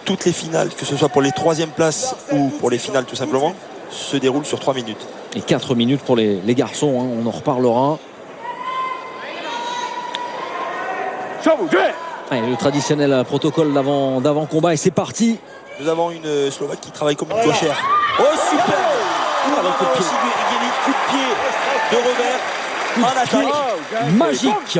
toutes les finales, que ce soit pour les 3e places ou pour les finales tout simplement, se déroulent sur 3 minutes. Et 4 minutes pour les garçons, hein, on en reparlera. Allez, le traditionnel protocole d'avant-combat et c'est parti. Nous avons une Slovaque qui travaille comme une cochère. Oh super! Avec le pied. Coup de pied de revers en attaque. Magique.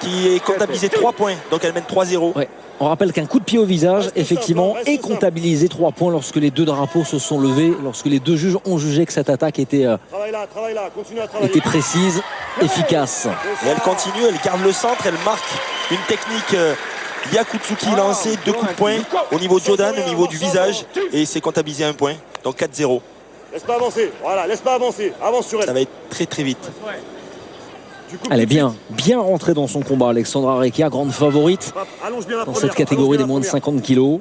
Qui est comptabilisé 3 points, donc elle mène 3-0. Ouais. On rappelle qu'un coup de pied au visage, effectivement, est comptabilisé 3 points lorsque les 2 drapeaux se sont levés, lorsque les 2 juges ont jugé que cette attaque était précise, efficace. Et elle continue, elle garde le centre, elle marque une technique Yakutsuki lancée, 2 coups de poing au niveau de Jodan, au niveau du visage, et c'est comptabilisé 1 point, donc 4-0. Laisse pas avancer, voilà, laisse pas avancer, avance sur elle. Ça va être très très vite. Elle est bien rentrée dans son combat. Alexandra Arekia, grande favorite dans cette catégorie des moins de 50 kilos.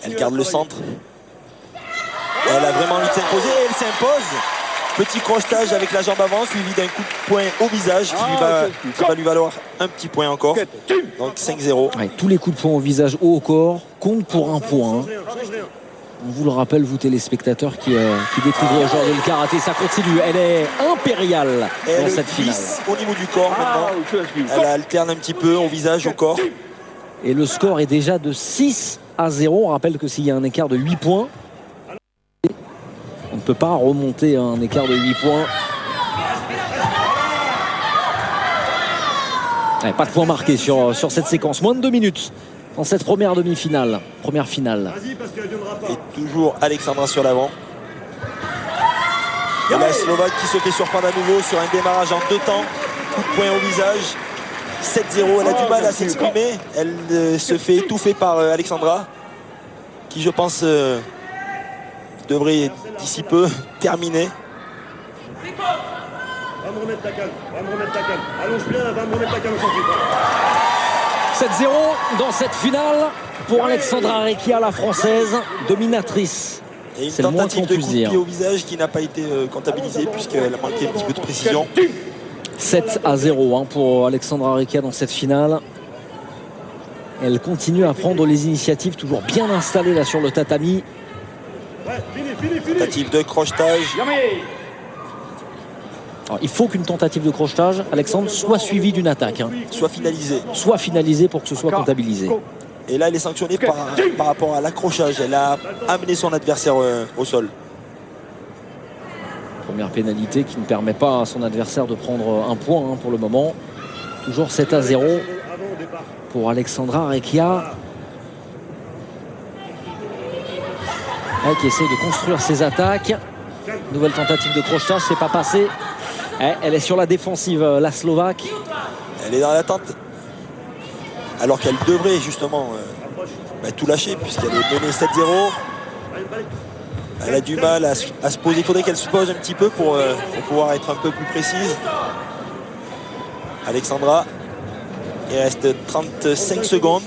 Elle garde le centre. Elle a vraiment envie de s'imposer et elle s'impose. Petit crochetage avec la jambe avant, suivi d'un coup de poing au visage qui va lui valoir un petit point encore. Donc 5-0. Ouais, tous les coups de poing au visage haut au corps comptent pour 1 point. On vous le rappelle, vous téléspectateurs qui découvrez aujourd'hui le karaté, ça continue. Elle est impériale dans cette finale. Au niveau du corps maintenant, elle alterne un petit peu au visage, au corps. Et le score est déjà de 6-0. On rappelle que s'il y a un écart de 8 points, on ne peut pas remonter à un écart de 8 points. Ouais, pas de points marqués sur cette séquence. Moins de 2 minutes dans cette première demi-finale. Première finale. Et toujours Alexandra sur l'avant. Et la Slovaque qui se fait surprendre à nouveau sur un démarrage en 2 temps. Coup de poing au visage. 7-0. Elle a du mal à s'exprimer. Elle se fait étouffer par Alexandra, qui je pense devrait d'ici peu terminer. Va me remettre ta calme, allonge bien, va me remettre ta calme. 7-0 dans cette finale pour Alexandra Arekia, la française, dominatrice. Et une c'est le moins tentative qu'on de puisse coup de dire. pied au visage qui n'a pas été comptabilisée puisqu'elle a manqué un petit peu de précision. 7-0 pour Alexandra Arekia dans cette finale. Elle continue à prendre les initiatives, toujours bien installée là sur le tatami. Tentative de crochetage. Alors, il faut qu'une tentative de crochetage, Alexandre, soit suivie d'une attaque. Soit finalisée. Soit finalisée pour que ce soit comptabilisé. Et là, elle est sanctionnée par rapport à l'accrochage. Elle a amené son adversaire au sol. Première pénalité qui ne permet pas à son adversaire de prendre 1 point pour le moment. Toujours 7-0 pour Alexandra Arekia. Qui essaie de construire ses attaques. Nouvelle tentative de crochetage, c'est pas passé. Elle est sur la défensive, la Slovaque. Elle est dans l'attente. Alors qu'elle devrait justement tout lâcher puisqu'elle est menée 7-0. Elle a du mal à se poser. Il faudrait qu'elle se pose un petit peu pour pouvoir être un peu plus précise. Alexandra. Il reste 35 secondes.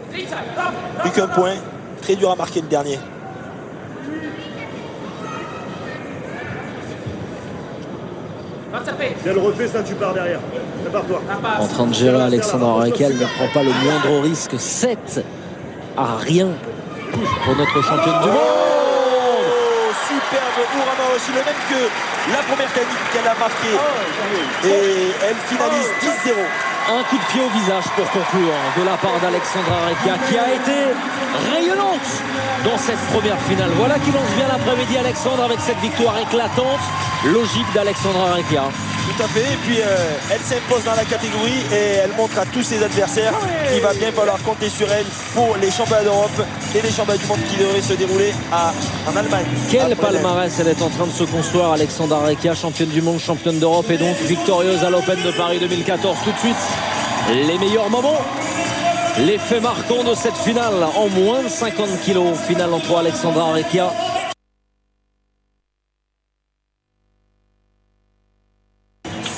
Plus qu'un point. Très dur à marquer le dernier. Si elle refait ça, tu pars derrière. Prépare-toi. En train de gérer Alexandra Arekia, elle ne prend pas le moindre risque. 7 à rien pour notre championne du monde. Superbe Urama aussi, le même que la première technique qu'elle a marquée. Et elle finalise 10-0. Un coup de pied au visage pour conclure de la part d'Alexandra Arekia, qui a été rayonnante dans cette première finale. Voilà qui lance bien l'après-midi, Alexandre, avec cette victoire éclatante. Logique d'Alexandra Arekia. Tout à fait, et puis elle s'impose dans la catégorie et elle montre à tous ses adversaires qu'il va bien falloir compter sur elle pour les championnats d'Europe et les championnats du monde qui devraient se dérouler en Allemagne. Quel palmarès elle est en train de se construire, Alexandra Arekia, championne du monde, championne d'Europe et donc victorieuse à l'Open de Paris 2014. Tout de suite, les meilleurs moments, les faits marquants de cette finale en moins de 50 kilos. Finale entre Alexandra Arekia.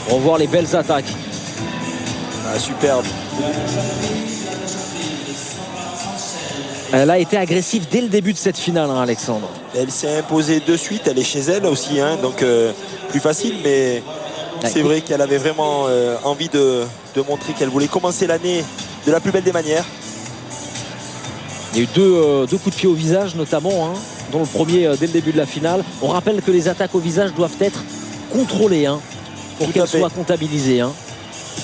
Revoir les belles attaques. Superbe. Elle a été agressive dès le début de cette finale, Alexandre. Elle s'est imposée de suite, elle est chez elle aussi, donc plus facile, mais c'est vrai qu'elle avait vraiment envie de montrer qu'elle voulait commencer l'année de la plus belle des manières. Il y a eu deux coups de pied au visage notamment, hein, dont le premier dès le début de la finale. On rappelle que les attaques au visage doivent être contrôlées hein, pour qu'elles soient comptabilisées. Hein.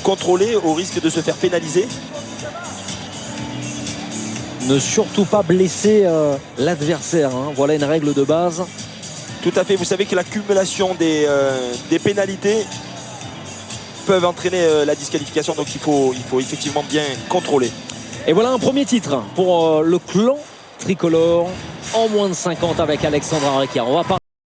Contrôlées au risque de se faire pénaliser. Ne surtout pas blesser l'adversaire. Hein. Voilà une règle de base. Tout à fait. Vous savez que l'accumulation des pénalités peuvent entraîner la disqualification. Donc il faut effectivement bien contrôler. Et voilà un premier titre pour le clan tricolore en moins de 50 avec Alexandre Arekia. On va parler